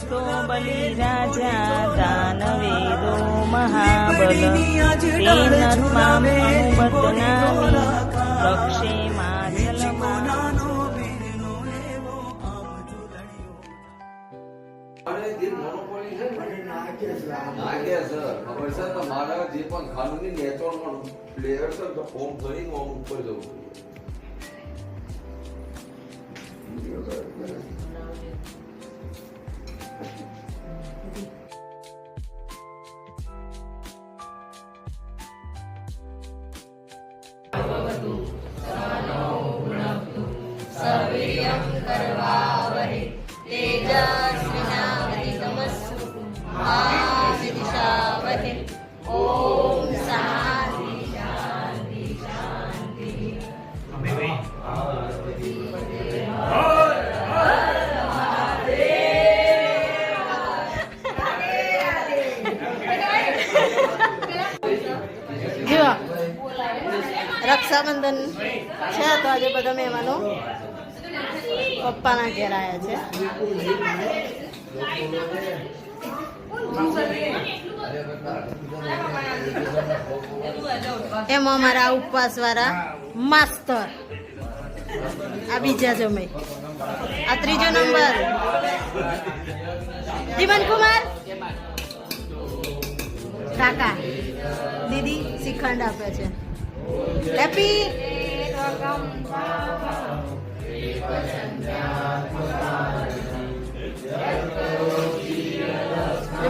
તો બલિ રાજા દાનવેરો મહાબલ તેનત્મામ અનુબદનામિ રક્ષે માછલમાં મારા જે પણ ખાનની નેચરલ પ્લેયર છે તો ફોર્મ કરીને આમ ઉપર જવું સવીર્યં કરવાવહે તેજસ્વિનાવધિતમસ્સુ મા વિદ્વિષાવહે. ઓમ શાંતિ શાંતિ શાંતિ. રક્ષાબંધન છે તો આજે બધા મહેમાનો પપ્પાના ઘેર આવ્યા છે. એમાં અમારા ઉપવાસ વાળા માસ્તર આ બીજા જમાઈ, આ ત્રીજો નંબર જીવન કુમાર કાકા, દીદી શ્રીખંડ આપે છે. હેપી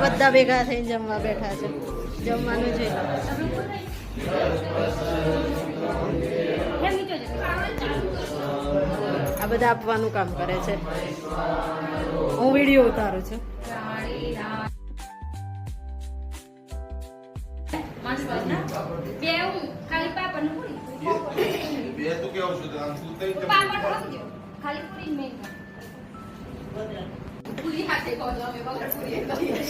બધા ભેગા થઈને જમવા બેઠા છે. જમવાનું છે. આ બધા આપવાનું કામ કરે છે. હું વિડીયો ઉતારું છું. પૂરી હાથે કહો છો અમે વગર પૂરી કરીએ.